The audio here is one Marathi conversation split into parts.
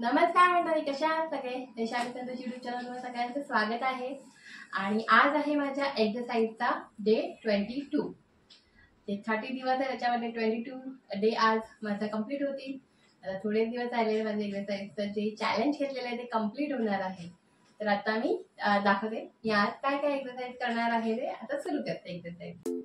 नमस्कार मंडळी, कशा आहात सगळे? देशाली संतोष यूट्यूब चॅनलवर सगळ्यांचं स्वागत आहे. आणि आज आहे माझ्या एक्सरसाइजचा डे 22. ते 30 दिवस आहे, त्याच्यामध्ये 22 डे आज माझा कंप्लीट होतील. आता थोडे दिवस राहिले माझे एक्सरसाइजचं जे चॅलेंज घेतलेलं आहे ते कंप्लीट होणार आहे. तर आता मी दाखवते की आज काय काय एक्सरसाइज करणार आहे. ते आता सुरू करते एक्सरसाइज.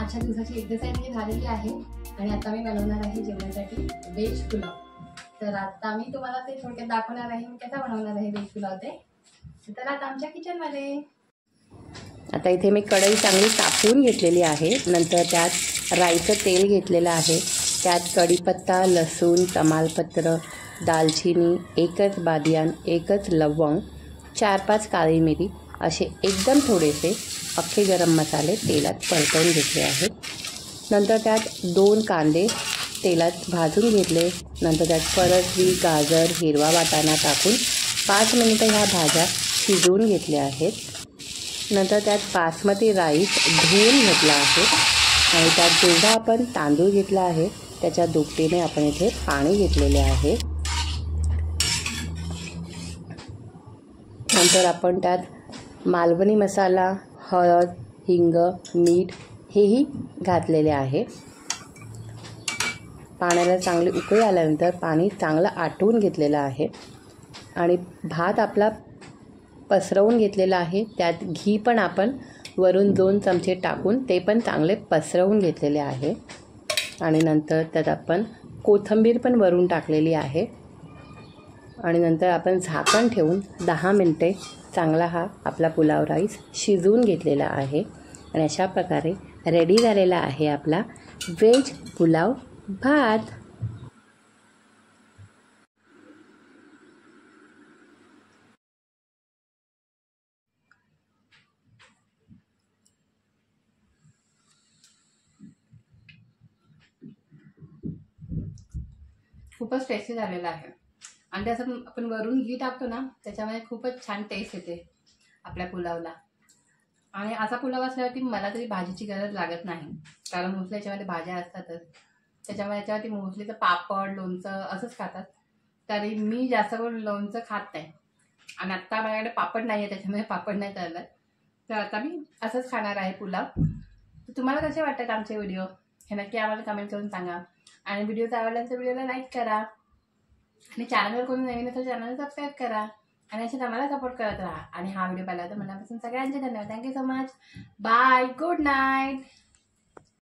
आजच्या दिवसाची एक्सरसाइज ही झालेली आहे आणि आता मी बनवणार आहे जेवणासाठी व्हेज पुलाव. तर आता मी तुम्हाला ते थोडक्यात दाखवणार आहे मी कसा बनवणार आहे व्हेज पुलाव ते. तर आता आमच्या किचनमध्ये आता इथे मी कढई चांगली तापवून घेतलेली आहे. नंतर त्यात राईचं तेल घेतलेलं आहे. त्यात कढीपत्ता, लसूण, तमालपत्र, दालचिनी, एकच बादियान, एकच लवंग, 4-5 काळी मिरी असे एकदम थोडेसे अख्खे गरम मसाले तेलात परतवून घेतले आहेत. नंतर त्यात 2 कांदे तेलात भाजून घेतले. नंतर त्यात परतवी, गाजर, हिरवा वाटाणा टाकून 5 मिनिटं ह्या भाज्या शिजवून घेतल्या आहेत. नंतर त्यात बासमती राईस धुवून घेतला आहे आणि त्यात जेवढा आपण तांदूळ घेतला आहे त्याच्या दुपटीने आपण इथे पाणी घेतलेले आहे. नंतर आपण त्यात मालवणी मसाला, हळद, हिंग, मीठ हेही घातलेले आहे. पाण्याला चांगली उकळी आल्यानंतर पाणी चांगलं आटवून घेतलेलं आहे. आणि भात आपला पसरवून घेतलेला आहे. त्यात घी पण आपण वरून 2 चमचे टाकून ते पण चांगले पसरवून घेतलेले आहे. आणि नंतर त्यात आपण कोथिंबीर पण वरून टाकलेली आहे. आणि नंतर आपण झाकण ठेवून 10 मिनटे चांगला हा आपला पुलाव राईस शिजवून घेतलेला आहे. आणि अशा प्रकारे रेडी झालेला आहे आपला व्हेज पुलाव भात. खूपच टेस्टी झालेला आहे. आणि त्याचं आपण वरून घी टाकतो ना, त्याच्यामध्ये खूपच छान टेस्ट येते आपल्या पुलावला. आणि असा पुलाव असल्यावरती मला तरी भाजीची गरज लागत नाही, कारण मोस्टली याच्यामध्ये भाज्या असतातच. त्याच्यामुळे याच्यावरती मोस्टली तर पापड, लोणचं असंच खातात. तरी मी जास्त करून लोणचं खात नाही. आणि आत्ता माझ्याकडे पापड नाही आहे, त्याच्यामुळे पापड नाही तळलं. तर आता मी असंच खाणार आहे पुलाव. तर तुम्हाला कसे वाटतात आमचे व्हिडिओ हे नक्की आम्हाला कमेंट करून सांगा. आणि व्हिडिओ आवडला तर व्हिडिओला लाईक करा. आणि चॅनलवर कोणी नवीन असेल चॅनल सबस्क्राईब करा. आणि असे आम्हाला सपोर्ट करत राहा. आणि हा व्हिडिओ पाहिला तर मनापासून सगळ्यांचे धन्यवाद. Thank you so much. Bye. Good night.